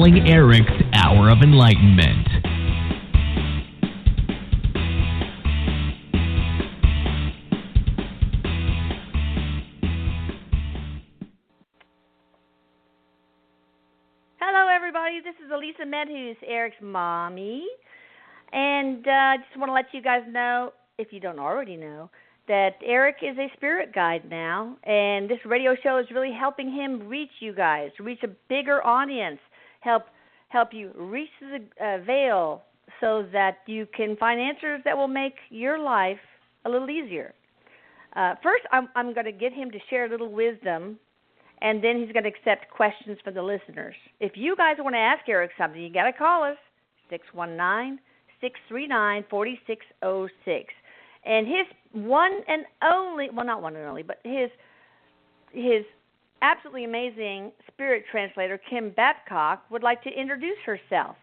Channeling Erik's Hour of Enlightenment. Hello, everybody. This is Elisa Med, who's Erik's mommy. And I just want to let you guys know, if you don't already know, that Erik is a spirit guide now. And this radio show is really helping him reach you guys, reach a bigger audience, help you reach the veil so that you can find answers that will make your life a little easier. First, I'm going to get him to share a little wisdom, and then he's going to accept questions from the listeners. If you guys want to ask Erik something, you got to call us, 619-639-4606. And his one and only, well, not one and only, but his absolutely amazing spirit translator, Kim Babcock, would like to introduce herself.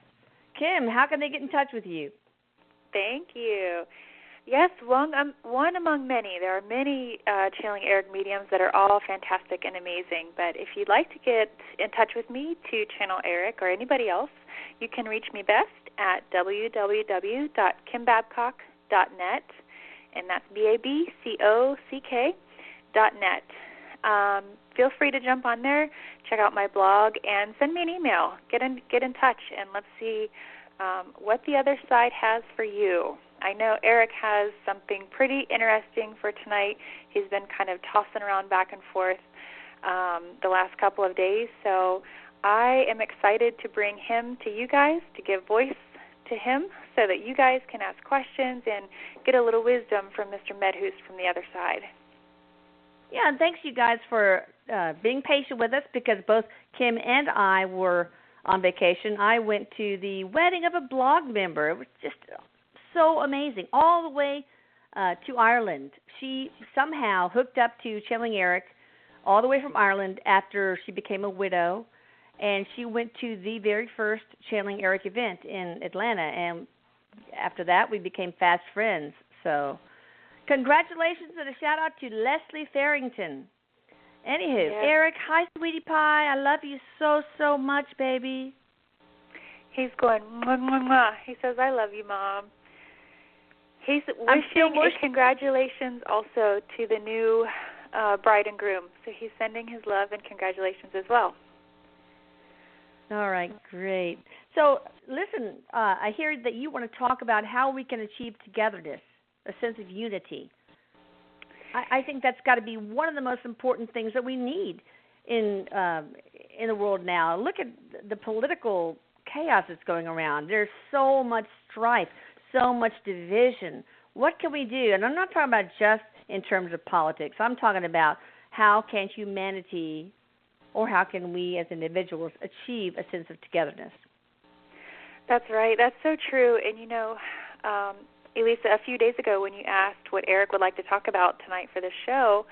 Kim, how can they get in touch with you? Thank you. Yes, one among many. There are many Channeling Erik mediums that are all fantastic and amazing. But if you'd like to get in touch with me to channel Erik or anybody else, you can reach me best at www.kimbabcock.net, and that's BABCOCK.net. Feel free to jump on there, check out my blog, and send me an email. Get in touch, and let's see what the other side has for you. I know Erik has something pretty interesting for tonight. He's been kind of tossing around back and forth the last couple of days, so I am excited to bring him to you guys, to give voice to him so that you guys can ask questions and get a little wisdom from Mr. Medhus from the other side. Yeah, and thanks you guys for being patient with us, because both Kim and I were on vacation. I went to the wedding of a blog member. It was just so amazing, all the way to Ireland. She somehow hooked up to Channeling Erik all the way from Ireland after she became a widow, and she went to the very first Channeling Erik event in Atlanta, and after that we became fast friends. So congratulations and a shout-out to Leslie Farrington. Anywho, yes. Erik, hi, sweetie pie. I love you so, so much, baby. He's going, mwah, mwah, mwah. He says, I love you, Mom. He's wishing a congratulations also to the new bride and groom. So he's sending his love and congratulations as well. All right, great. So, listen, I hear that you want to talk about how we can achieve togetherness, a sense of unity. I think that's got to be one of the most important things that we need in the world now. Look at the political chaos that's going around. There's so much strife, so much division. What can we do? And I'm not talking about just in terms of politics. I'm talking about how can humanity, or how can we as individuals achieve a sense of togetherness? That's right. That's so true. And, you know, Elisa, a few days ago when you asked what Erik would like to talk about tonight for the show,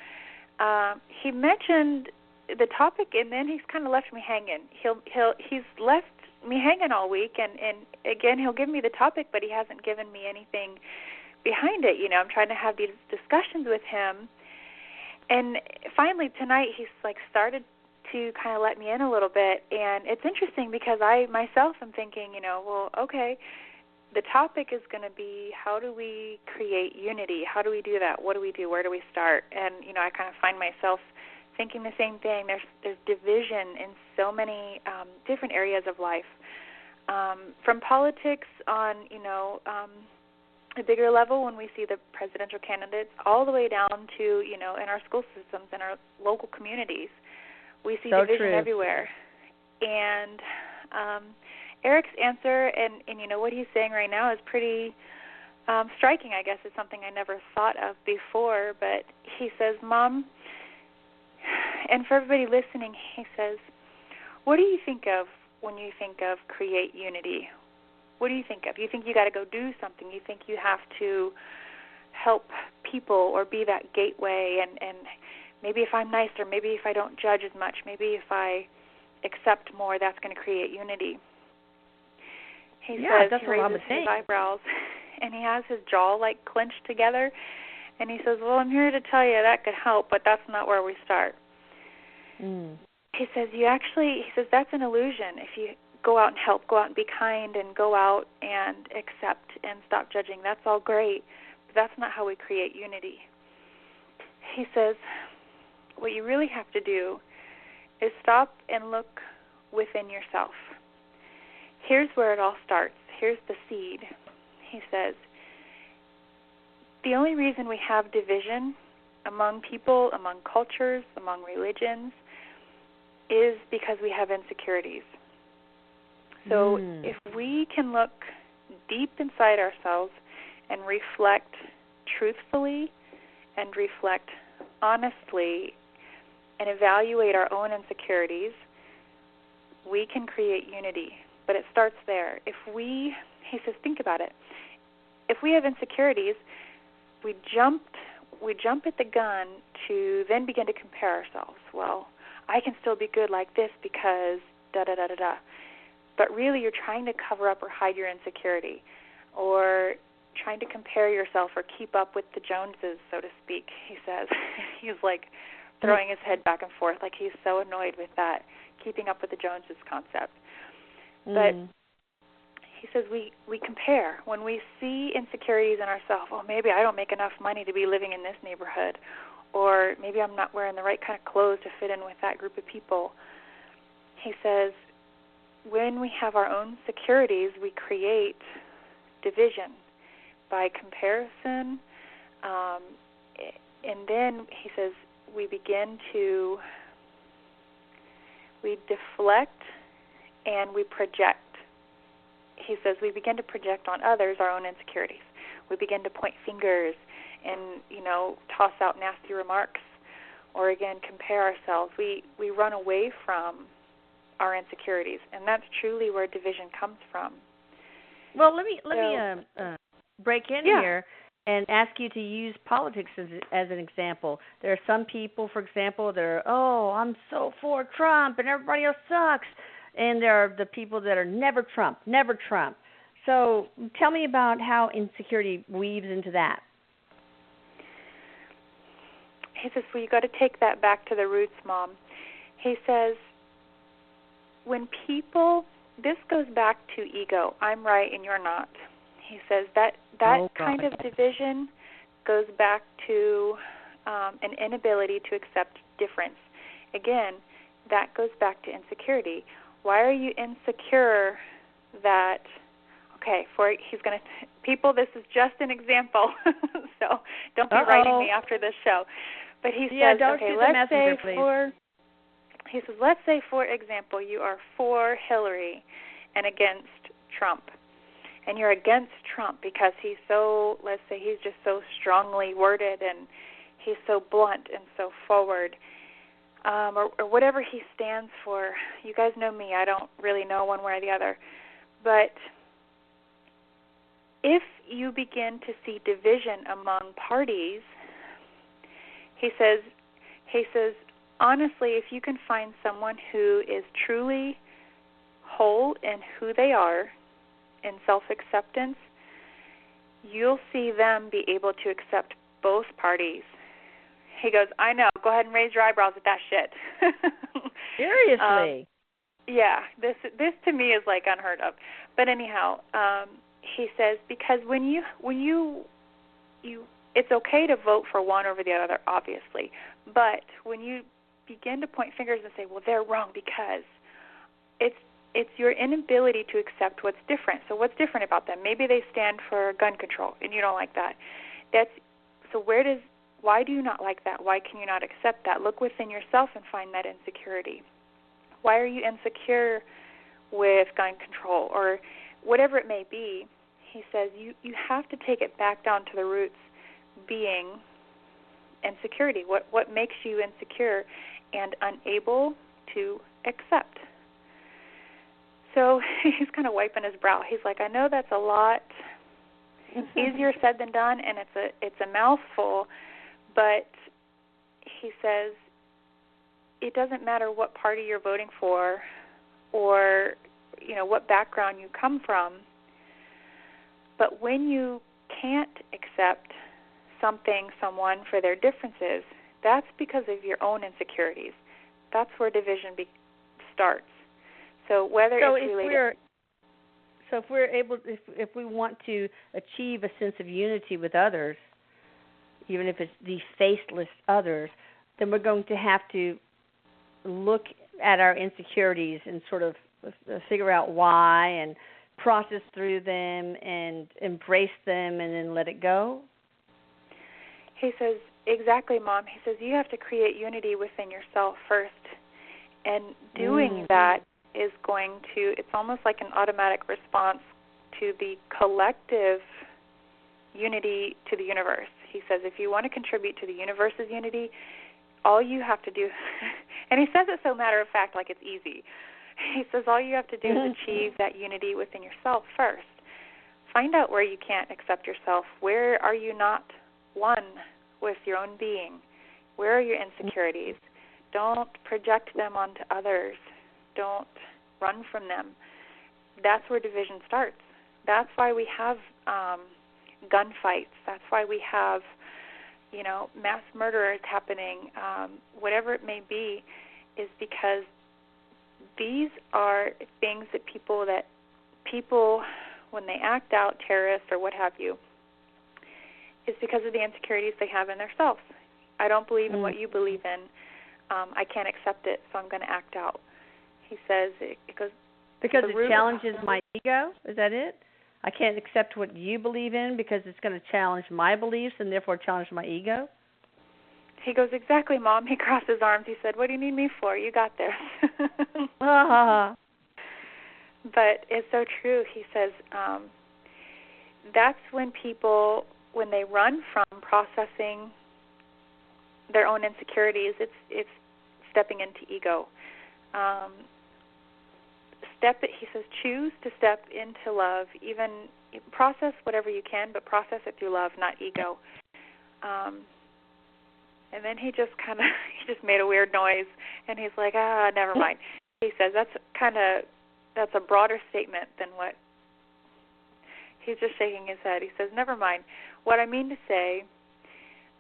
he mentioned the topic, and then he's kind of left me hanging. He's left me hanging all week, and again, he'll give me the topic, but he hasn't given me anything behind it. You know, I'm trying to have these discussions with him, and finally tonight he's like started to kind of let me in a little bit, and it's interesting because I myself am thinking, you know, well, okay, the topic is going to be how do we create unity? How do we do that? What do we do? Where do we start? And, you know, I kind of find myself thinking the same thing. There's division in so many different areas of life, from politics on, you know, a bigger level when we see the presidential candidates, all the way down to, you know, in our school systems, in our local communities. We see division everywhere. And Erik's answer and, you know, what he's saying right now is pretty striking, I guess. It's something I never thought of before. But he says, Mom, and for everybody listening, he says, what do you think of when you think of create unity? What do you think of? You think you got to go do something. You think you have to help people or be that gateway, and maybe if I'm nicer, maybe if I don't judge as much, maybe if I accept more, that's going to create unity. He says he raises his eyebrows, and he has his jaw like clenched together, and he says, well, I'm here to tell you that could help, but that's not where we start. He says, that's an illusion. If you go out and help, go out and be kind, and go out and accept and stop judging. That's all great, but that's not how we create unity. He says, what you really have to do is stop and look within yourself. Here's where it all starts. Here's the seed. He says, the only reason we have division among people, among cultures, among religions, is because we have insecurities. So if we can look deep inside ourselves and reflect truthfully and reflect honestly and evaluate our own insecurities, we can create unity. But it starts there. He says, think about it. If we have insecurities, we jump at the gun to then begin to compare ourselves. Well, I can still be good like this because da-da-da-da-da. But really you're trying to cover up or hide your insecurity, or trying to compare yourself or keep up with the Joneses, so to speak, he says. He's like throwing his head back and forth, like he's so annoyed with that, keeping up with the Joneses concept. But he says we compare. When we see insecurities in ourselves, oh, maybe I don't make enough money to be living in this neighborhood, or maybe I'm not wearing the right kind of clothes to fit in with that group of people. He says, when we have our own securities, we create division by comparison, and then he says we deflect and we project. He says we begin to project on others our own insecurities. We begin to point fingers and, toss out nasty remarks, or again compare ourselves. We run away from our insecurities, and that's truly where division comes from. Well, let me break in here and ask you to use politics as an example. There are some people, for example, that are, I'm so for Trump and everybody else sucks. And there are the people that are never Trump. So tell me about how insecurity weaves into that. He says, well, you got to take that back to the roots, Mom. He says, when people, this goes back to ego. I'm right and you're not. He says that kind of division goes back to an inability to accept difference. Again, that goes back to insecurity. Why are you insecure that, people, this is just an example, so don't be writing me after this show. But he says, don't shoot the messenger, please. He says, let's say, for example, you are for Hillary and against Trump. And you're against Trump because he's just so strongly worded and he's so blunt and so forward. Or whatever he stands for. You guys know me. I don't really know one way or the other. But if you begin to see division among parties, he says, honestly, if you can find someone who is truly whole in who they are, in self-acceptance, you'll see them be able to accept both parties. He goes, I know, go ahead and raise your eyebrows at that shit. Seriously? This to me is like unheard of. But anyhow, he says, because when you it's okay to vote for one over the other, obviously, but when you begin to point fingers and say, well, they're wrong because it's your inability to accept what's different. So what's different about them? Maybe they stand for gun control and you don't like that. Why do you not like that? Why can you not accept that? Look within yourself and find that insecurity. Why are you insecure with gun control or whatever it may be? He says you have to take it back down to the roots, being insecurity. What makes you insecure and unable to accept? So he's kind of wiping his brow. He's like, I know that's a lot easier said than done, and it's a mouthful, but he says it doesn't matter what party you're voting for or what background you come from, but when you can't accept someone for their differences, that's because of your own insecurities. That's where division starts. So whether it's related... if we want to achieve a sense of unity with others, even if it's the faceless others, then we're going to have to look at our insecurities and sort of figure out why and process through them and embrace them and then let it go? He says, exactly, Mom. He says you have to create unity within yourself first. And doing that is going to, it's almost like an automatic response to the collective unity to the universe. He says if you want to contribute to the universe's unity, all you have to do, and he says it so matter of fact, like it's easy. He says all you have to do is achieve that unity within yourself first. Find out where you can't accept yourself. Where are you not one with your own being? Where are your insecurities? Don't project them onto others. Don't run from them. That's where division starts. That's why we have gunfights. That's why we have, mass murderers happening. Whatever it may be, is because these are things that people, when they act out, terrorists or what have you, is because of the insecurities they have in themselves. I don't believe in what you believe in. I can't accept it, so I'm going to act out. He says it goes because it challenges my ego. Is that it? I can't accept what you believe in because it's going to challenge my beliefs and therefore challenge my ego. He goes, exactly, Mom. He crossed his arms. He said, what do you need me for? You got this. But it's so true. He says that's when people, when they run from processing their own insecurities, it's stepping into ego. He says, choose to step into love. Even process whatever you can, but process it through love, not ego. And then he just made a weird noise, and he's like, never mind. He says that's a broader statement than what. He's just shaking his head. He says, never mind. What I mean to say,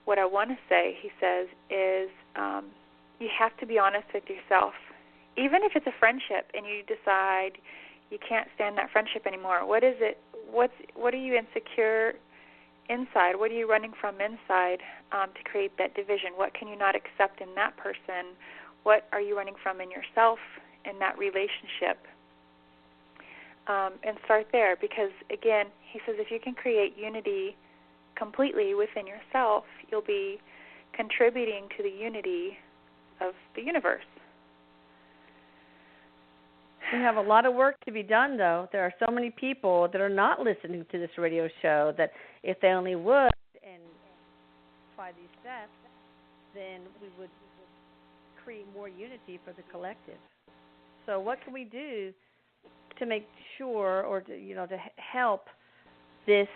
what I want to say, he says, is you have to be honest with yourself. Even if it's a friendship and you decide you can't stand that friendship anymore, what is it? What are you insecure inside? What are you running from inside to create that division? What can you not accept in that person? What are you running from in yourself in that relationship? And start there, because, again, he says if you can create unity completely within yourself, you'll be contributing to the unity of the universe. We have a lot of work to be done, though. There are so many people that are not listening to this radio show that if they only would and try these steps, then we would create more unity for the collective. So what can we do to make sure, or to help this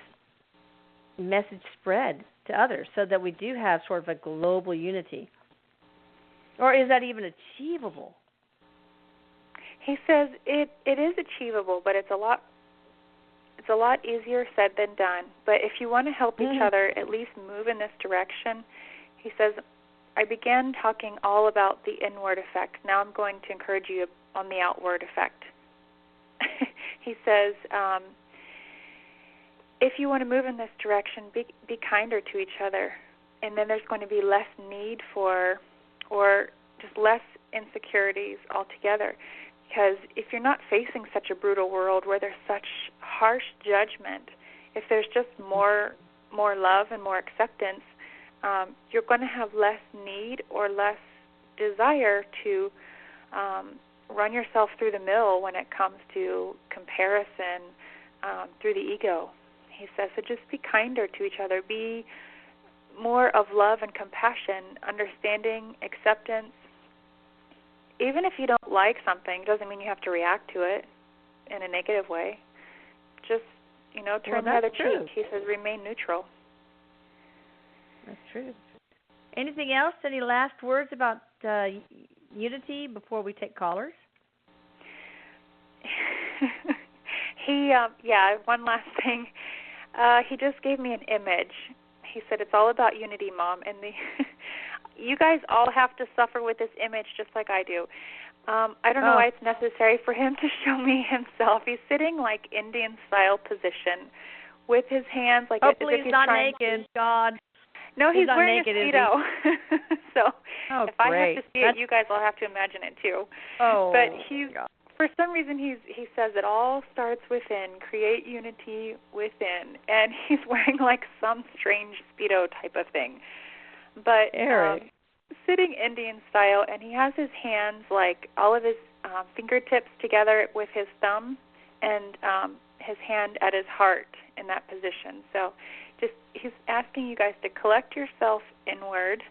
message spread to others so that we do have sort of a global unity? Or is that even achievable? He says it is achievable, but it's a lot easier said than done. But if you want to help each other at least move in this direction, he says, I began talking all about the inward effect. Now I'm going to encourage you on the outward effect. He says, if you want to move in this direction, be kinder to each other, and then there's going to be less need for, or just less insecurities altogether. Because if you're not facing such a brutal world where there's such harsh judgment, if there's just more love and more acceptance, you're going to have less need or less desire to run yourself through the mill when it comes to comparison through the ego. He says, so just be kinder to each other. Be more of love and compassion, understanding, acceptance. Even if you don't like something, doesn't mean you have to react to it in a negative way. Just, turn the other cheek. He says, remain neutral. That's true. Anything else? Any last words about unity before we take callers? One last thing. He just gave me an image. He said, it's all about unity, Mom. And you guys all have to suffer with this image just like I do. I don't know why it's necessary for him to show me himself. He's sitting like Indian-style position with his hands like as hopefully if he's not naked. God. No, he's wearing naked, a Speedo. So if I have to see it, you guys will have to imagine it too. Oh, but for some reason he says it all starts within. Create unity within, and he's wearing like some strange Speedo type of thing. But Erik. Sitting Indian style, and he has his hands like all of his fingertips together with his thumb, and his hand at his heart in that position. So he's asking you guys to collect yourself inward,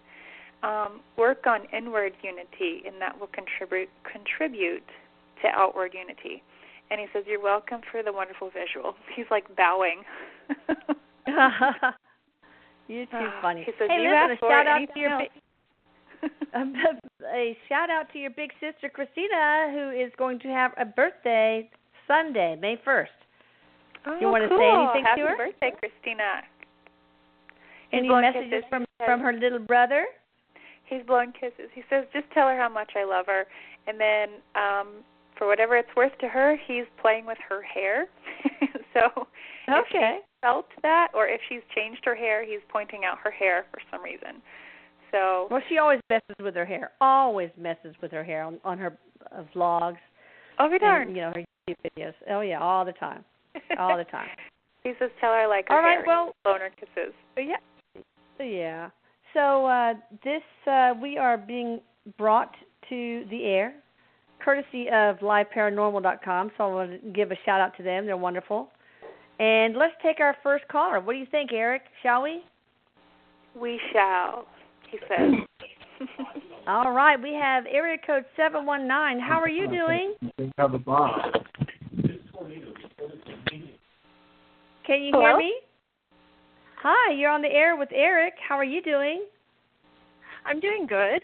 work on inward unity, and that will contribute to outward unity. And he says, you're welcome for the wonderful visual. He's like bowing. You're too funny. He says, hey, you listen, asked for anything else. A shout out to your big sister Christina, who is going to have a birthday Sunday, May 1st. Oh, you want to cool. say anything Happy to her? Happy birthday, Christina. Any messages from her little brother? He's blowing kisses. He says, just tell her how much I love her. And then for whatever it's worth to her, he's playing with her hair. So if she felt that, or if she's changed her hair, he's pointing out her hair for some reason. So well, she always messes with her hair. Always messes with her hair on her vlogs. Oh, be darned. And, her YouTube videos. Oh yeah, all the time. All the time. He says, tell her I like her all right, hair. Well, blowing her kisses. Yeah. So we are being brought to the air, courtesy of liveparanormal.com. So I want to give a shout out to them. They're wonderful. And let's take our first caller. What do you think, Erik? Shall we? We shall, he says. All right. We have area code 719. How are you doing? Can you hear me? Hi, you're on the air with Erik. How are you doing? I'm doing good.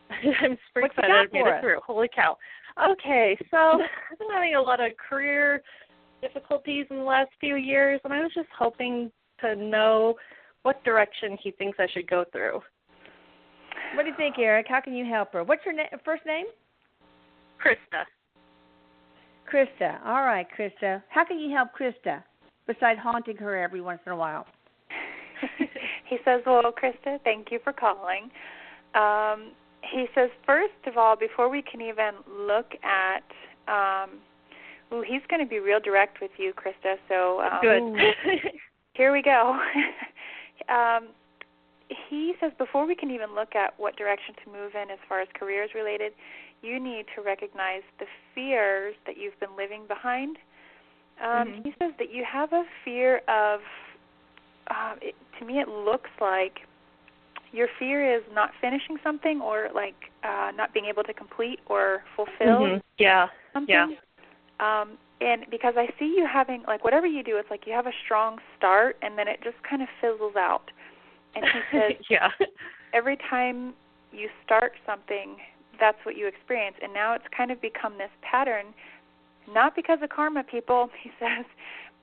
I'm super excited I made it through. Holy cow. Okay, so I've been having a lot of career difficulties in the last few years, and I was just hoping to know what direction he thinks I should go through. What do you think, Erik? How can you help her? What's your first name? Krista. Krista. All right, Krista. How can you help Krista besides haunting her every once in a while? He says, well, Krista, thank you for calling. He says, first of all, before we can even look at, he's going to be real direct with you, Krista. So good. Here we go. He says, before we can even look at what direction to move in as far as careers related, you need to recognize the fears that you've been living behind. He says that you have a fear of, to me it looks like your fear is not finishing something or like not being able to complete or fulfill something. And because I see you having, like whatever you do, it's like you have a strong start and then it just kind of fizzles out. And he says every time you start something, that's what you experience. And now it's kind of become this pattern, not because of karma, people, he says,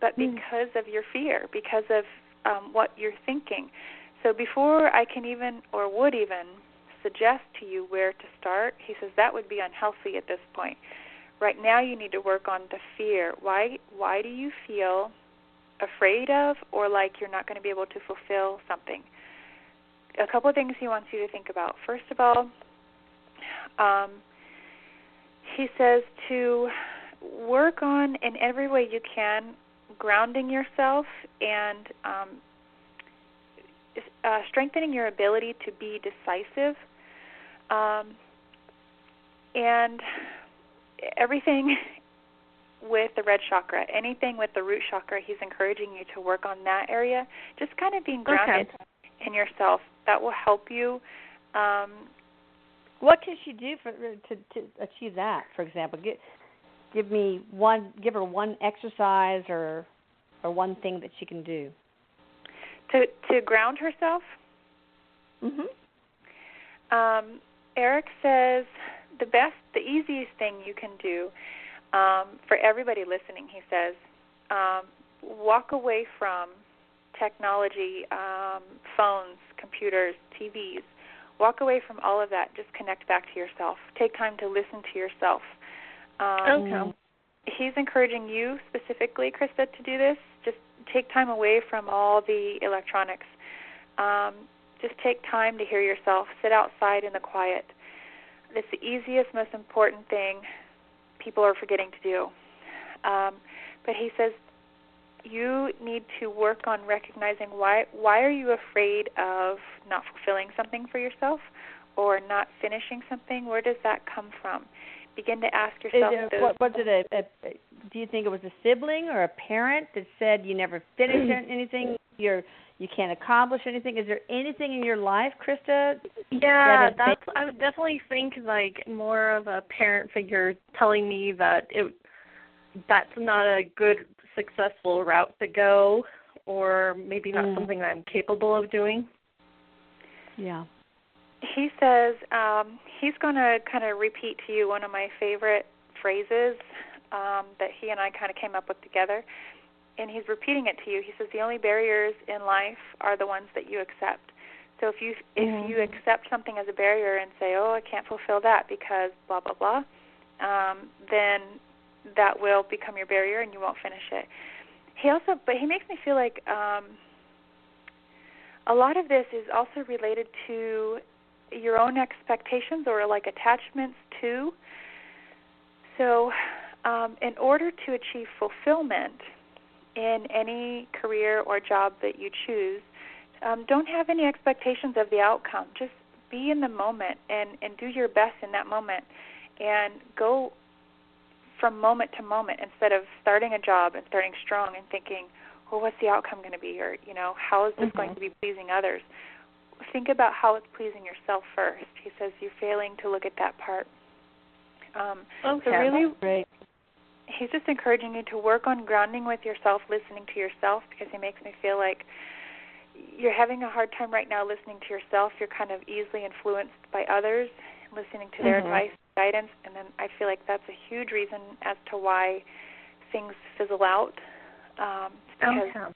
but because of your fear, because of what you're thinking. So before I can even or would even suggest to you where to start, he says that would be unhealthy at this point. Right now you need to work on the fear. Why do you feel afraid of or like you're not going to be able to fulfill something? A couple of things he wants you to think about. First of all, he says to work on, in every way you can, grounding yourself and strengthening your ability to be decisive. And everything with the red chakra, anything with the root chakra, he's encouraging you to work on that area. Just kind of being grounded in yourself. That will help you. What can she do to achieve that? For example, give her one exercise or one thing that she can do to ground herself. Erik says the easiest thing you can do for everybody listening. He says, walk away from technology, phones, computers, TVs. Walk away from all of that. Just connect back to yourself. Take time to listen to yourself. Okay. He's encouraging you specifically, Krista, to do this. Just take time away from all the electronics. Just take time to hear yourself. Sit outside in the quiet. It's the easiest, most important thing people are forgetting to do. But he says you need to work on recognizing why are you afraid of not fulfilling something for yourself or not finishing something? Where does that come from? Begin to ask yourself was it do you think it was a sibling or a parent that said you never finished anything, you can't accomplish anything? Is there anything in your life, Krista? Yeah, I would definitely think like more of a parent figure telling me that that's not a good, successful route to go, or maybe not something that I'm capable of doing. Yeah. He says he's going to kind of repeat to you one of my favorite phrases that he and I kind of came up with together, and he's repeating it to you. He says the only barriers in life are the ones that you accept. So if you accept something as a barrier and say, oh, I can't fulfill that because blah, blah, blah, then that will become your barrier and you won't finish it. But he makes me feel like a lot of this is also related to your own expectations or like attachments to. So in order to achieve fulfillment in any career or job that you choose, don't have any expectations of the outcome. Just be in the moment and do your best in that moment and go from moment to moment instead of starting a job and starting strong and thinking, well, what's the outcome going to be, or, how is this going to be pleasing others? Think about how it's pleasing yourself first. He says you're failing to look at that part. Okay. So really, great. He's just encouraging you to work on grounding with yourself, listening to yourself, because he makes me feel like you're having a hard time right now listening to yourself. You're kind of easily influenced by others, listening to their advice, guidance, and then I feel like that's a huge reason as to why things fizzle out. Because,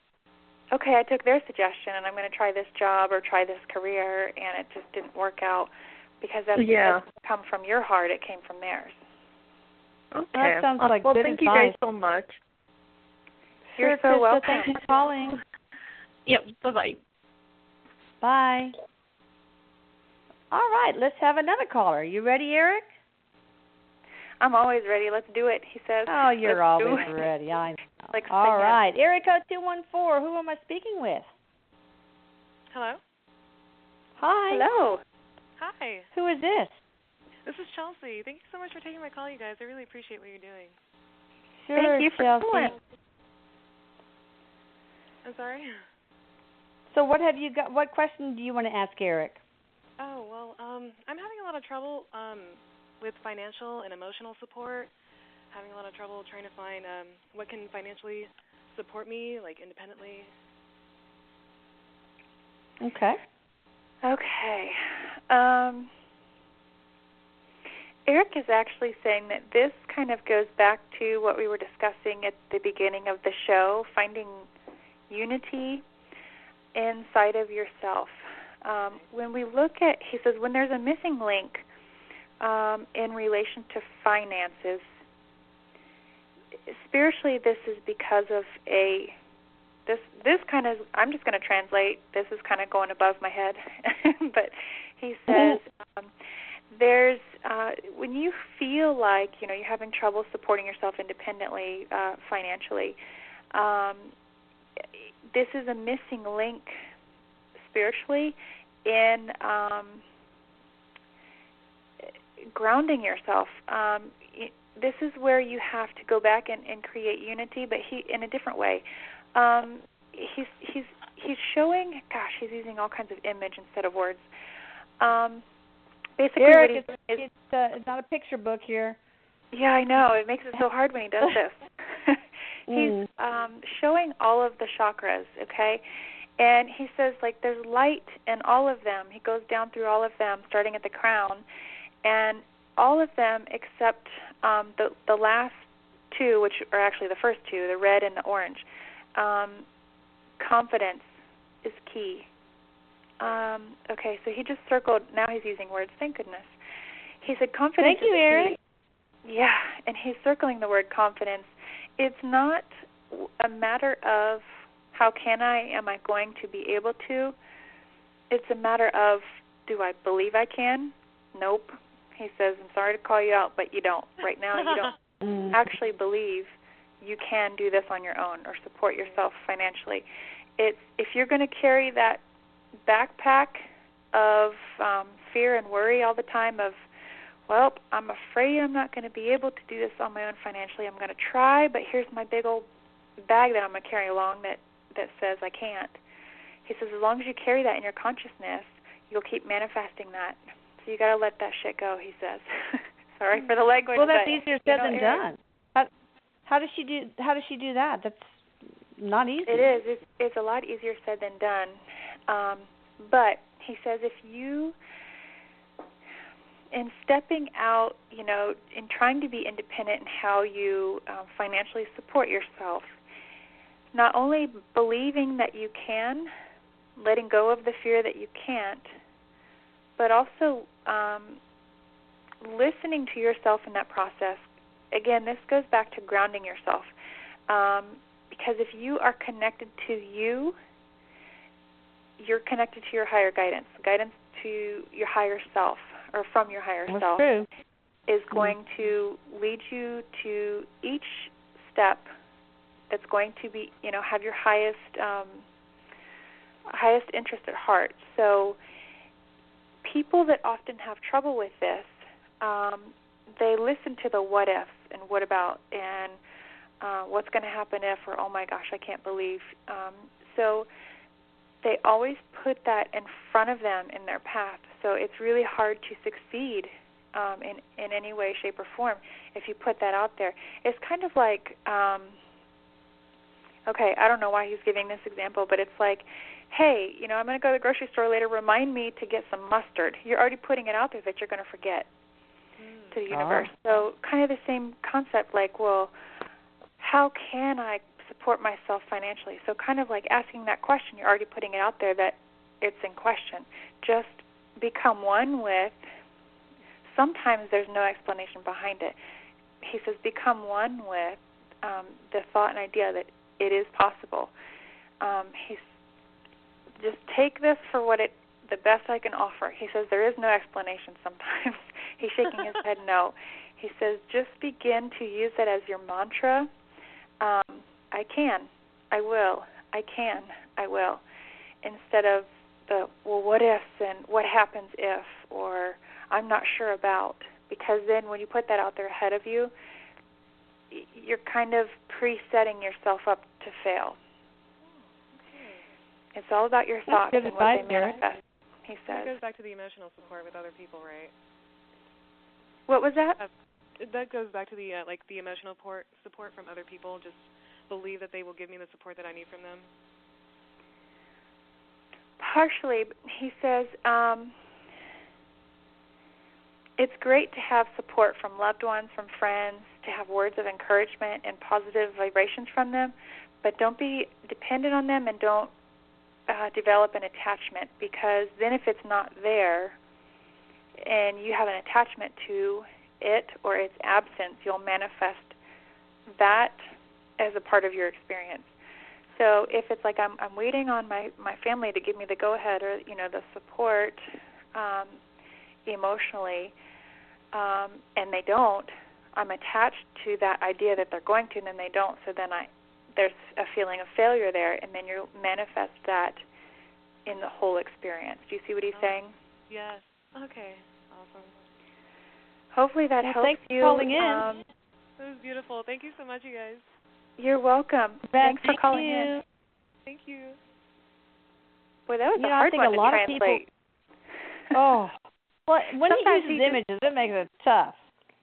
okay, I took their suggestion, and I'm going to try this job or try this career, and it just didn't work out because that didn't come from your heart. It came from theirs. Okay. That sounds like well, good thank advice. you guys so much. You're so welcome. Thanks for calling. Yep, bye-bye. Bye. All right, let's have another caller. You ready, Erik? I'm always ready. Let's do it, he says. Oh, you're always ready. I know. All right. Area code 214. Who am I speaking with? Hello? Hi. Hello. Hi. Who is this? This is Chelsea. Thank you so much for taking my call, you guys. I really appreciate what you're doing. Sure, Thank you for calling. I'm sorry? So what have you got? What question do you want to ask Erik? Oh, well, I'm having a lot of trouble with financial and emotional support. Having a lot of trouble trying to find what can financially support me, like independently. Okay. Okay. Erik is actually saying that this kind of goes back to what we were discussing at the beginning of the show, finding unity inside of yourself. When we look at, he says, when there's a missing link in relation to finances, spiritually this is because of this kind of, I'm just going to translate, this is kind of going above my head, but he says there's, when you feel like, you're having trouble supporting yourself independently financially, this is a missing link spiritually in grounding yourself. This is where you have to go back and create unity, but he in a different way. He's showing. Gosh, he's using all kinds of image instead of words. Basically, Erik, what it's not a picture book here. Yeah, I know. It makes it so hard when he does this. He's showing all of the chakras. Okay. And he says, like, there's light in all of them. He goes down through all of them, starting at the crown, and all of them except the last two, which are actually the first two, the red and the orange. Confidence is key. Okay, so he just circled. Now he's using words. Thank goodness. He said confidence. Thank you, Erik. Yeah, and he's circling the word confidence. It's not a matter of how can I, am I going to be able to. It's a matter of, do I believe I can? Nope. He says, I'm sorry to call you out, but you don't. Right now you don't actually believe you can do this on your own or support yourself financially. If you're going to carry that backpack of fear and worry all the time of, well, I'm afraid I'm not going to be able to do this on my own financially. I'm going to try, but here's my big old bag that I'm going to carry along that says I can't. He says as long as you carry that in your consciousness, you'll keep manifesting that. So you got to let that shit go, he says. Sorry for the language. Well, that's easier said than done. How does she do that? That's not easy. It is. It's a lot easier said than done. But he says if you, in stepping out, in trying to be independent in how you financially support yourself, not only believing that you can, letting go of the fear that you can't, but also listening to yourself in that process. Again, this goes back to grounding yourself. Because if you are connected to you, you're connected to your higher guidance to your higher self, or from your higher self, true. Is going to lead you to each step that's going to be, have your highest interest at heart. So people that often have trouble with this, they listen to the what ifs and what about and what's going to happen if, or oh my gosh, I can't believe. So they always put that in front of them in their path. So it's really hard to succeed in any way, shape, or form if you put that out there. It's kind of like, okay, I don't know why he's giving this example, but it's like, hey, I'm going to go to the grocery store later. Remind me to get some mustard. You're already putting it out there that you're going to forget to the universe. So kind of the same concept, like, well, how can I support myself financially? So kind of like asking that question, you're already putting it out there that it's in question. Just become one with, sometimes there's no explanation behind it. He says become one with the thought and idea that it is possible. He's just take this for the best I can offer. He says there is no explanation sometimes. He's shaking his head no. He says just begin to use it as your mantra. I can, I will, I can, I will, instead of the, well, what ifs and what happens if, or I'm not sure about, because then when you put that out there ahead of you, you're kind of pre-setting yourself up to fail. It's all about your thoughts and what they manifest, he says. That goes back to the emotional support with other people, right? What was that? That goes back to the the emotional support from other people. Just believe that they will give me the support that I need from them. Partially, he says it's great to have support from loved ones, from friends, to have words of encouragement and positive vibrations from them, but don't be dependent on them and don't develop an attachment, because then if it's not there and you have an attachment to it or its absence, you'll manifest that as a part of your experience. So if it's like I'm waiting on my family to give me the go-ahead or the support emotionally, and they don't, I'm attached to that idea that they're going to, and then they don't. So then there's a feeling of failure there, and then you manifest that in the whole experience. Do you see what he's saying? Yes. Okay. Awesome. Hopefully that helps thanks you. For calling in. That was beautiful. Thank you so much, you guys. You're welcome. Thanks for calling in. Thank you. Boy, that was a hard one to translate. Well, when he uses images, it makes it tough.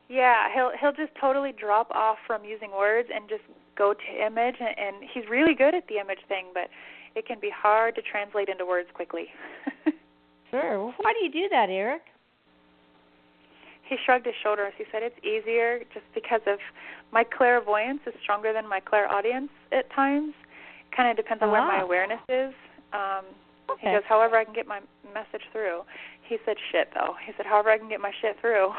Yeah, he'll just totally drop off from using words and just go to image, and he's really good at the image thing, but it can be hard to translate into words quickly. Sure. Well, why do you do that, Erik? He shrugged his shoulders. He said, it's easier just because of my clairvoyance is stronger than my clairaudience at times. It kind of depends on where my awareness is. He goes, however I can get my message through. He said shit, though. He said, however I can get my shit through.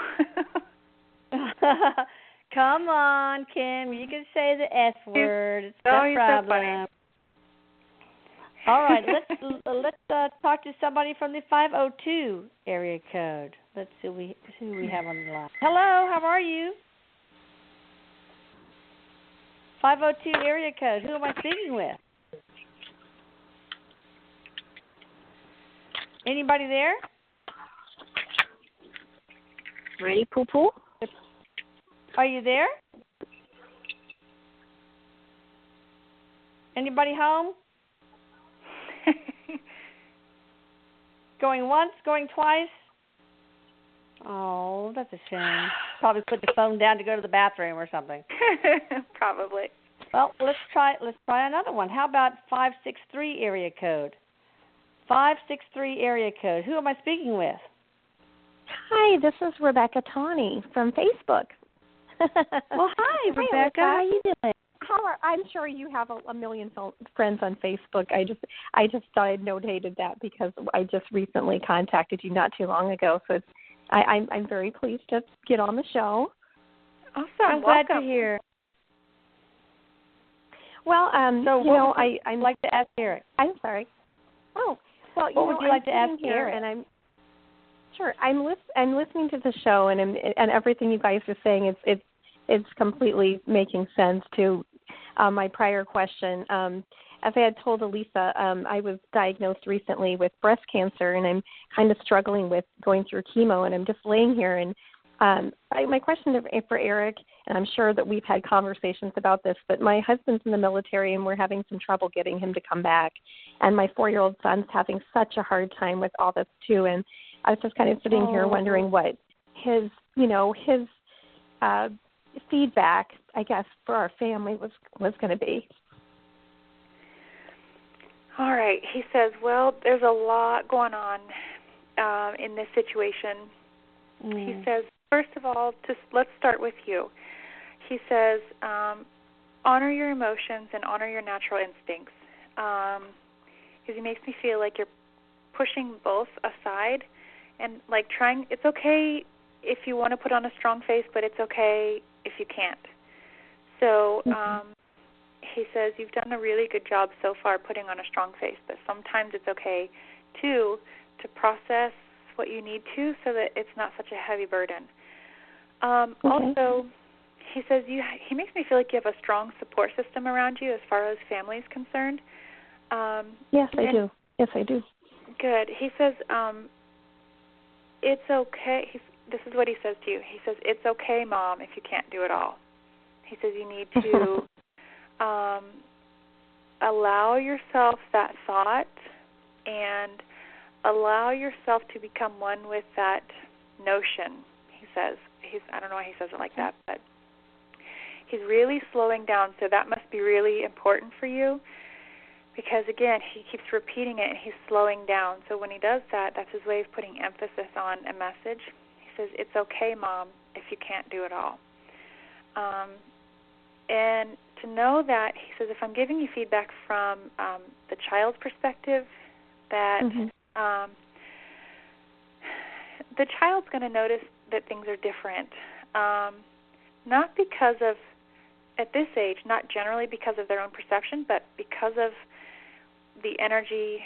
Come on, Kim. You can say the S word. It's no problem. So funny. All right, let's talk to somebody from the 502 area code. Let's see who we have on the line. Hello, how are you? 502 area code. Who am I speaking with? Anybody there? Ready, poo-poo? Are you there? Anybody home? Going once, going twice? Oh, that's a shame. Probably put the phone down to go to the bathroom or something. Probably. Well, let's try another one. How about 563 area code? 563 area code. Who am I speaking with? Hi, this is Rebecca Tawney from Facebook. Well, hi, Rebecca. Hi, how are you doing? I'm sure you have a million friends on Facebook. I just thought I'd notated that because I just recently contacted you not too long ago. So I'm very pleased to get on the show. Awesome. I'm glad to hear. Well, so I'd like to ask Erik. I'm sorry. Oh, well, what would you like to ask Erik? And I'm listening to the show and everything you guys are saying. It's completely making sense to my prior question. As I had told Elisa, I was diagnosed recently with breast cancer, and I'm kind of struggling with going through chemo, and I'm just laying here. And my question for Erik, and I'm sure that we've had conversations about this, but my husband's in the military, and we're having some trouble getting him to come back. And my 4-year-old son's having such a hard time with all this, too. And I was just kind of sitting here wondering what his feedback, I guess, for our family was going to be. All right. He says, well, there's a lot going on in this situation. He says, first of all, let's start with you. He says, honor your emotions and honor your natural instincts. Because he makes me feel like you're pushing both aside and like trying, it's okay if you want to put on a strong face, but it's okay if you can't. So he says you've done a really good job so far putting on a strong face, but sometimes it's okay, too, to process what you need to so that it's not such a heavy burden. Also, he says he makes me feel like you have a strong support system around you as far as family is concerned. Yes, I do. Yes, I do. Good. He says it's okay. This is what he says to you. He says, it's okay, Mom, if you can't do it all. He says you need to allow yourself that thought and allow yourself to become one with that notion, he says. I don't know why he says it like that, but he's really slowing down, so that must be really important for you because, again, he keeps repeating it and he's slowing down. So when he does that, that's his way of putting emphasis on a message. He says, it's okay, Mom, if you can't do it all. And to know that, he says, if I'm giving you feedback from the child's perspective, that the child's going to notice that things are different, not because of, at this age, not generally because of their own perception, but because of the energy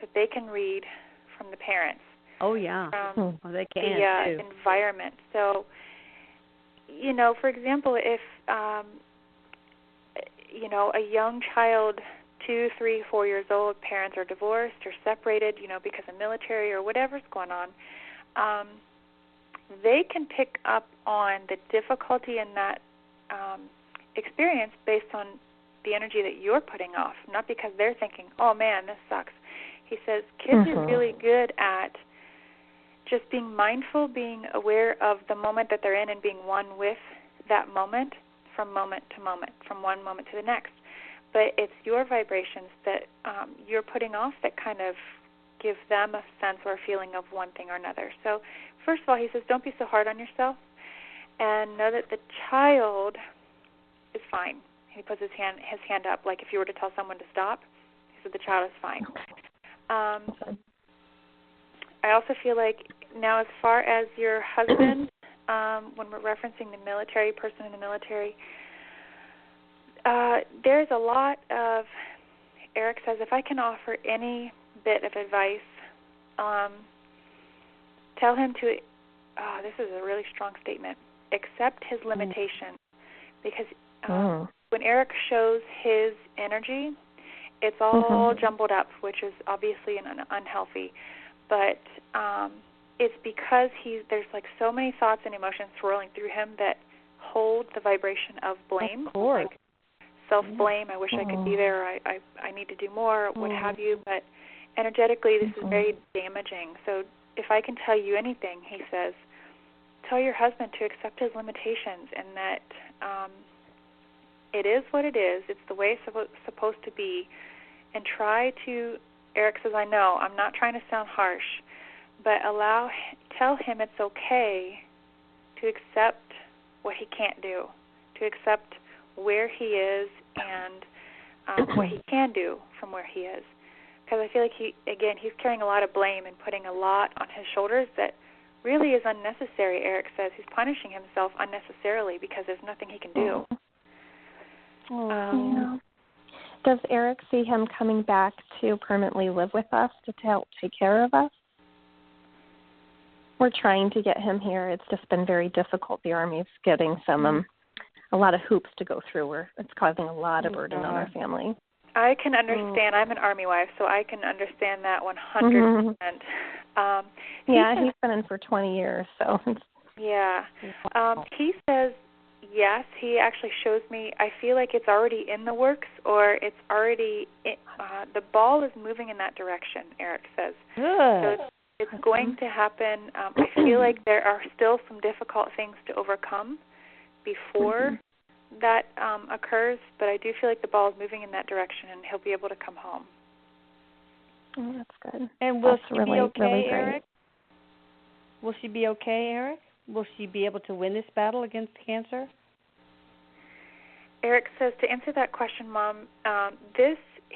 that they can read from the parents. Oh, yeah. From they can, the environment. So, for example, if, a young child, 2, 3, 4 years old, parents are divorced or separated, because of military or whatever's going on, they can pick up on the difficulty in that experience based on the energy that you're putting off, not because they're thinking, oh, man, this sucks. He says kids are really good at just being mindful, being aware of the moment that they're in and being one with that moment from moment to moment, from one moment to the next. But it's your vibrations that you're putting off that kind of give them a sense or a feeling of one thing or another. So first of all, he says, don't be so hard on yourself and know that the child is fine. He puts his hand up like if you were to tell someone to stop. He said the child is fine. I also feel like now, as far as your husband, when we're referencing the military, person in the military, there's a lot of, Erik says, if I can offer any bit of advice, tell him to, this is a really strong statement, accept his limitations. Because when Erik shows his energy, it's all jumbled up, which is obviously unhealthy. But it's because there's like so many thoughts and emotions swirling through him that hold the vibration of blame. Of course. Like self-blame, I wish I could be there, I need to do more, what have you. But energetically, this is very damaging. So if I can tell you anything, he says, tell your husband to accept his limitations and that it is what it is. It's the way it's supposed to be. And try to, Erik says, I know, I'm not trying to sound harsh, but tell him it's okay to accept what he can't do, to accept where he is and what he can do from where he is. Because I feel like he's carrying a lot of blame and putting a lot on his shoulders that really is unnecessary, Erik says. He's punishing himself unnecessarily because there's nothing he can do. Does Erik see him coming back to permanently live with us to help take care of us? We're trying to get him here. It's just been very difficult. The Army's getting a lot of hoops to go through where it's causing a lot of burden on our family. I can understand. I'm an Army wife, so I can understand that 100%. He's been in for 20 years, so. He says, yes, he actually shows me, I feel like it's already in the works, or it's already, the ball is moving in that direction, Erik says. Good. So it's going to happen. I feel like there are still some difficult things to overcome before that occurs, but I do feel like the ball is moving in that direction, and he'll be able to come home. Oh, that's good. And will she be okay, really Erik? Will she be okay, Erik? Will she be able to win this battle against cancer? Erik says, to answer that question, Mom,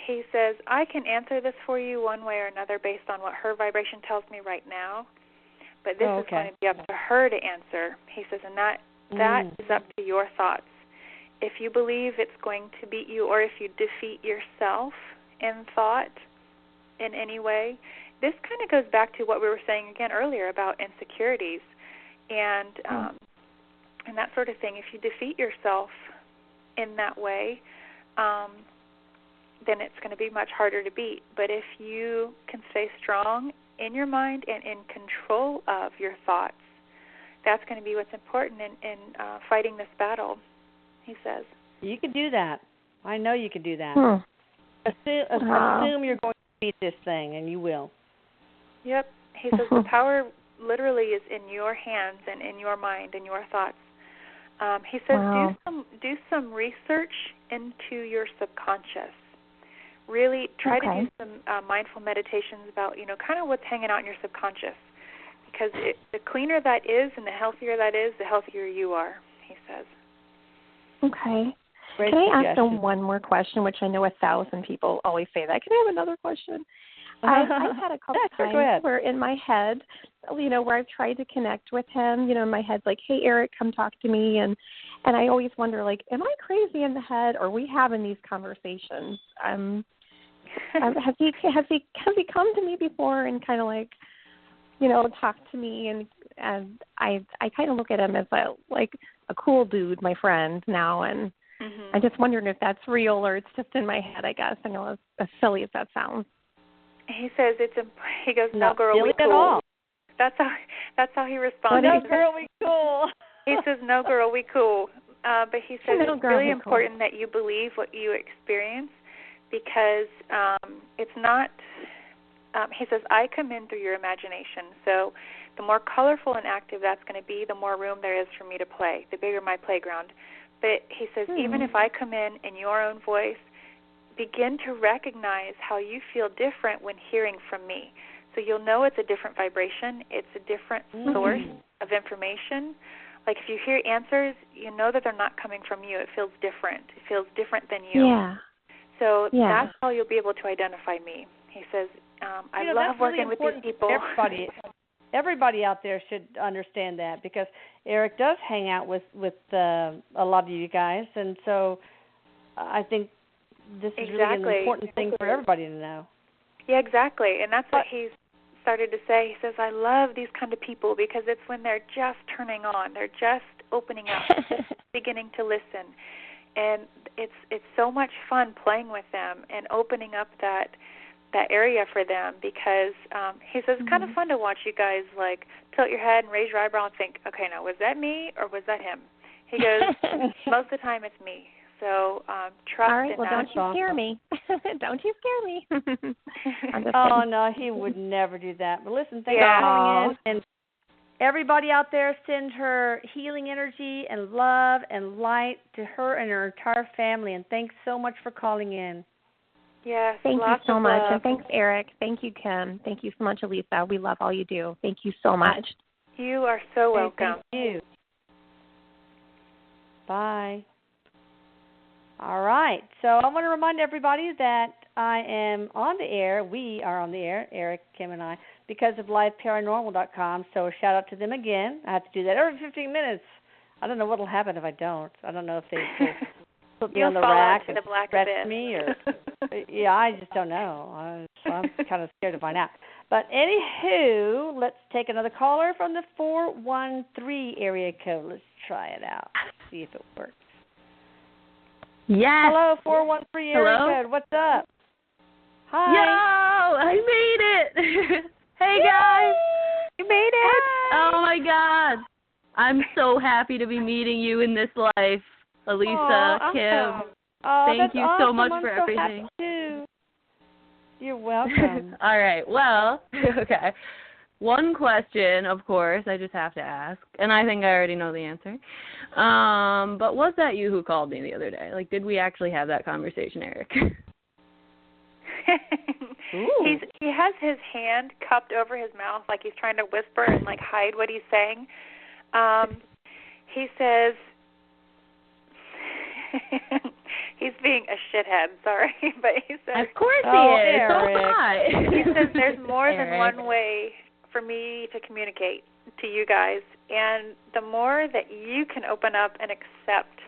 he says, I can answer this for you one way or another based on what her vibration tells me right now, but this is going to be up to her to answer. He says, and that is up to your thoughts. If you believe it's going to beat you, or if you defeat yourself in thought in any way, this kind of goes back to what we were saying again earlier about insecurities and that sort of thing. If you defeat yourself in that way, then it's going to be much harder to beat. But if you can stay strong in your mind and in control of your thoughts, that's going to be what's important in fighting this battle, he says. You can do that. I know you can do that. Assume you're going to beat this thing, and you will. Yep. He says the power literally is in your hands and in your mind and your thoughts. He says do some research into your subconscious. Really try to do some mindful meditations about, kind of what's hanging out in your subconscious. Because the cleaner that is and the healthier that is, the healthier you are, he says. Okay. Can I ask them one more question, which I know 1,000 people always say that. Can I have another question? I've had a couple times where in my head, where I've tried to connect with him, in my head, like, hey, Erik, come talk to me. And I always wonder, like, am I crazy in the head, or are we having these conversations? Has he come to me before and kind of like, talked to me? And I kind of look at him as a cool dude, my friend now. And I'm just wondering if that's real or it's just in my head, I guess. I know as silly as that sounds. He says he goes, no girl, we cool. At all. That's how he responds. No girl, we cool. He says, no girl, we cool. But he says it's really important that you believe what you experience, because it's not, he says, I come in through your imagination. So the more colorful and active that's going to be, the more room there is for me to play, the bigger my playground. But he says, even if I come in your own voice, begin to recognize how you feel different when hearing from me. So you'll know it's a different vibration. It's a different source of information. Like if you hear answers, you know that they're not coming from you. It feels different. It feels different than you. Yeah. So that's how you'll be able to identify me. He says, I love working really with these people. Everybody out there should understand that, because Erik does hang out with a lot of you guys, and so I think this is really an important thing for everybody to know. Yeah, exactly, and that's what he's started to say. He says, I love these kind of people because it's when they're just turning on, they're just opening up, beginning to listen, and it's so much fun playing with them and opening up that area for them, because he says it's kind of fun to watch you guys like tilt your head and raise your eyebrow and think, okay, now was that me or was that him? He goes, most of the time it's me. So trust All right, in well, that. don't you scare me. Don't you scare me. Oh, no, he would never do that. But listen, thanks for calling in. And everybody out there, send her healing energy and love and light to her and her entire family. And thanks so much for calling in. Yes, thank you so much. Love. And thanks, Erik. Thank you, Kim. Thank you so much, Elisa. We love all you do. Thank you so much. You are so welcome. Thank you. Bye. All right. So I want to remind everybody that I am on the air. We are on the air, Erik, Kim, and I, because of liveparanormal.com. So a shout out to them again. I have to do that every 15 minutes. I don't know what will happen if I don't. I don't know if they will put me on the rack and stretch me, or yeah, I just don't know. So I'm kind of scared to find out. But anywho, let's take another caller from the 413 area code. Let's try it out. See if it works. Yes. Hello, 413 area code. What's up? Hi. Yo, I made it. Hey, guys. You made it. Oh, my God. I'm so happy to be meeting you in this life, Elisa, Kim. Thank you so much for everything. Too. You're welcome. All right. Well, okay. One question, of course, I just have to ask, and I think I already know the answer. But was that you who called me the other day? Like, did we actually have that conversation, Erik? He has his hand cupped over his mouth like he's trying to whisper and like hide what he's saying. He says he's being a shithead, sorry, but he says, of course he is. Erik. So am I. He says there's more than one way for me to communicate to you guys, and the more that you can open up and accept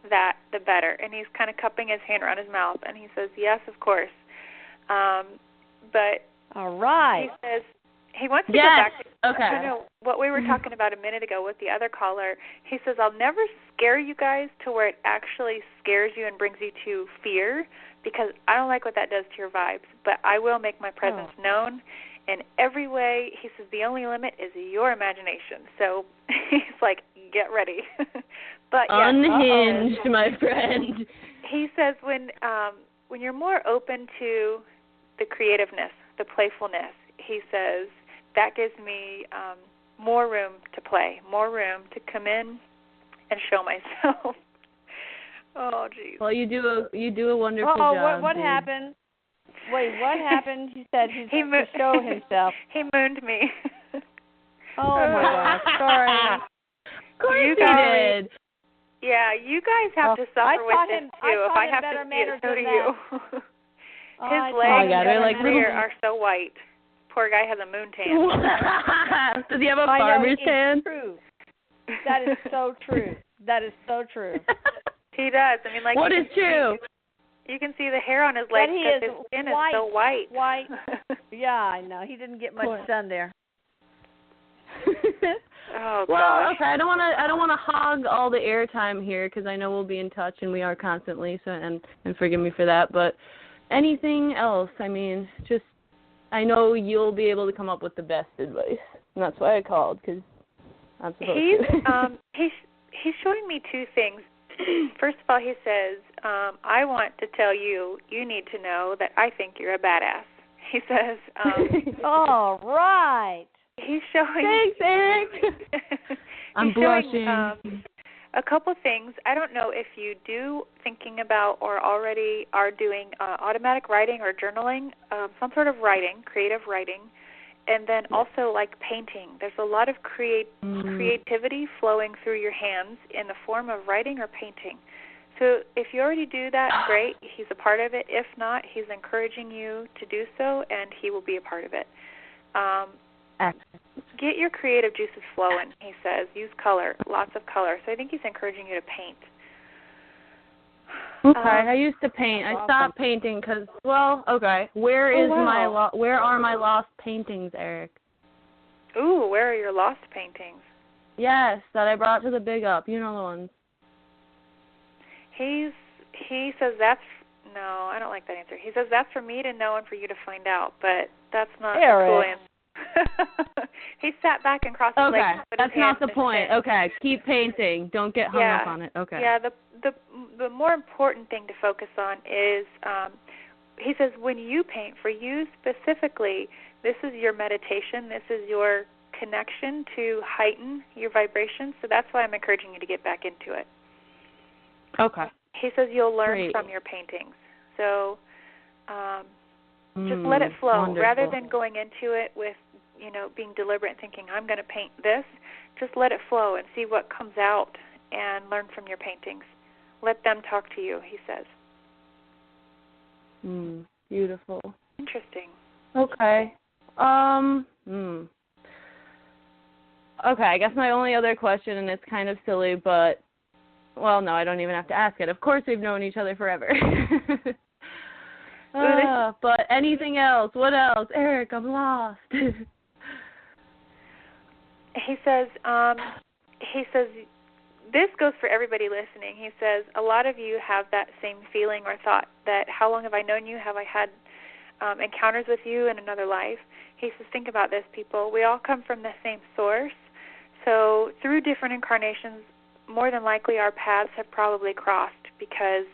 that, the better. And he's kind of cupping his hand around his mouth, and he says, yes, of course. But all right. He says he wants to go back to what we were Mm-hmm. talking about a minute ago with the other caller. He says, I'll never scare you guys to where it actually scares you and brings you to fear, because I don't like what that does to your vibes, but I will make my presence known in every way. He says the only limit is your imagination. So he's like, get ready. But unhinged, my friend. He says when you're more open to the creativeness, the playfulness, he says that gives me more room to play, more room to come in and show myself. Oh, geez. Well, you do a wonderful job. What happened? Wait, what happened? He said he's going to show himself. He mooned me. Oh, my gosh. Sorry. Of course you did. Yeah, you guys have to suffer with this, too. If I have to see it, so do you. His legs are so white. Poor guy has a moon tan. Does he have a farmer's tan? True. That is so true. That is so true. He does. I mean, like, what is true? You can see the hair on his legs because his skin is so white. White. Yeah, I know. He didn't get much sun there. Oh, well, okay. I don't want to hog all the airtime here, because I know we'll be in touch, and we are constantly. So, and forgive me for that. But anything else? I mean, just I know you'll be able to come up with the best advice, and that's why I called, because I'm supposed to. He's showing me two things. First of all, he says, I want to tell you, you need to know that I think you're a badass. He says, all right. He's showing. Thanks, Erik. I'm blushing. A couple things. I don't know if you do thinking about or already are doing automatic writing or journaling, some sort of writing, creative writing, and then also like painting. There's a lot of creativity flowing through your hands in the form of writing or painting. So if you already do that, great. He's a part of it. If not, he's encouraging you to do so, and he will be a part of it. Get your creative juices flowing, he says. Use color, lots of color. So I think he's encouraging you to paint. Okay, I used to paint. I stopped painting because, where are my lost paintings, Erik? Ooh, where are your lost paintings? Yes, that I brought to the Big Up. You know the ones. He says that's, no, I don't like that answer. He says that's for me to know and for you to find out, but that's not a cool answer. He sat back and crossed his legs. Okay, that's not the point. Okay, keep painting. Don't get hung up on it. Okay. Yeah, the more important thing to focus on is, he says, when you paint, for you specifically, this is your meditation. This is your connection to heighten your vibration. So that's why I'm encouraging you to get back into it. Okay. He says you'll learn from your paintings. So just let it flow. Wonderful. Rather than going into it with, being deliberate and thinking, I'm going to paint this, just let it flow and see what comes out and learn from your paintings. Let them talk to you, he says. Beautiful. Interesting. Okay. Okay, I guess my only other question, and it's kind of silly, but, well, no, I don't even have to ask it. Of course we've known each other forever. But anything else? What else? Erik, I'm lost. He says, this goes for everybody listening. He says, a lot of you have that same feeling or thought that, how long have I known you? Have I had encounters with you in another life? He says, think about this, people. We all come from the same source. So through different incarnations, more than likely our paths have probably crossed because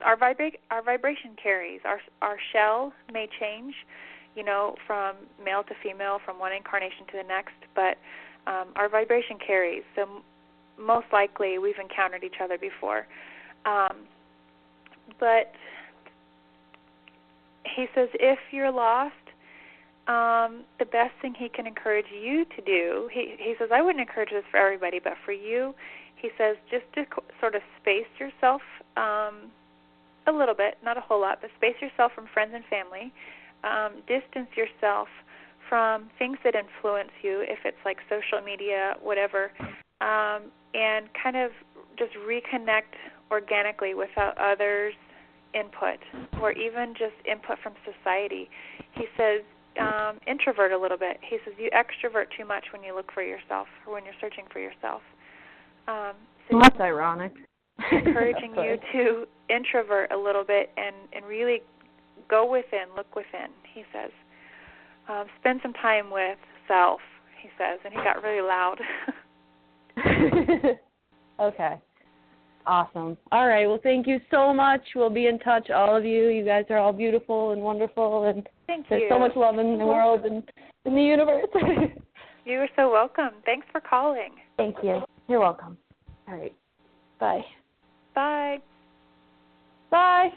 our vibration carries. Our shell may change, from male to female, from one incarnation to the next, but our vibration carries. So most likely we've encountered each other before. But he says if you're lost, the best thing he can encourage you to do, he says, I wouldn't encourage this for everybody, but for you, he says just to sort of space yourself a little bit, not a whole lot, but space yourself from friends and family. Distance yourself from things that influence you, if it's like social media, whatever, and kind of just reconnect organically without others' input or even just input from society. He says introvert a little bit. He says you extrovert too much when you look for yourself or when you're searching for yourself. So that's ironic. Encouraging you to introvert a little bit and really go within, look within, he says. Spend some time with self, he says, and he got really loud. Okay. Awesome. All right. Well, thank you so much. We'll be in touch, all of you. You guys are all beautiful and wonderful, and there's so much love in the world and in the universe. You are so welcome. Thanks for calling. Thank you. You're welcome. All right. Bye. Bye. Bye.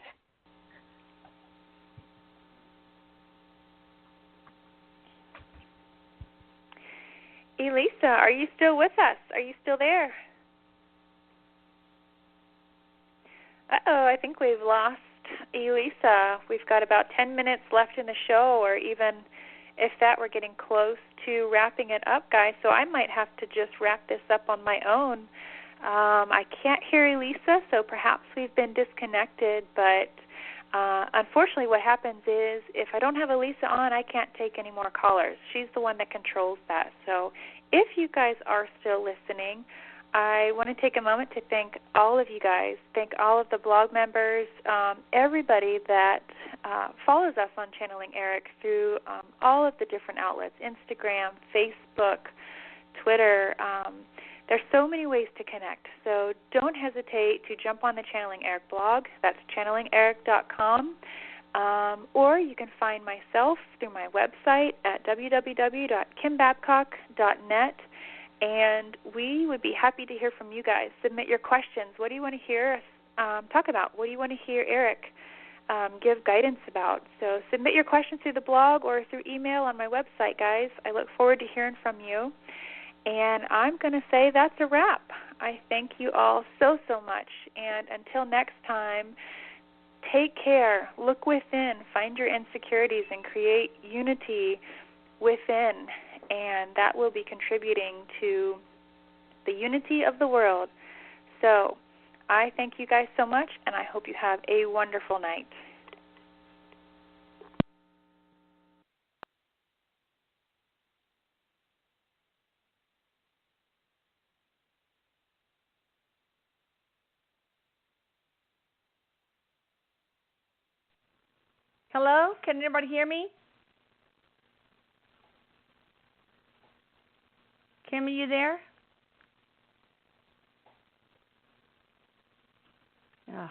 Elisa, are you still with us? Are you still there? I think we've lost Elisa. We've got about 10 minutes left in the show, or even if that, we're getting close to wrapping it up, guys. So I might have to just wrap this up on my own. I can't hear Elisa, so perhaps we've been disconnected, but unfortunately what happens is if I don't have Elisa on, I can't take any more callers. She's the one that controls that. So if you guys are still listening, I want to take a moment to thank all of you guys, thank all of the blog members, everybody that follows us on Channeling Erik through all of the different outlets, Instagram, Facebook, Twitter. There's so many ways to connect, so don't hesitate to jump on the Channeling Erik blog. That's channelingerik.com. Or you can find myself through my website at www.kimbabcock.net. And we would be happy to hear from you guys. Submit your questions. What do you want to hear us talk about? What do you want to hear Erik give guidance about? So submit your questions through the blog or through email on my website, guys. I look forward to hearing from you. And I'm going to say that's a wrap. I thank you all so, so much. And until next time, take care. Look within. Find your insecurities and create unity within. And that will be contributing to the unity of the world. So I thank you guys so much, and I hope you have a wonderful night. Hello? Can anybody hear me? Kim, are you there? Ugh.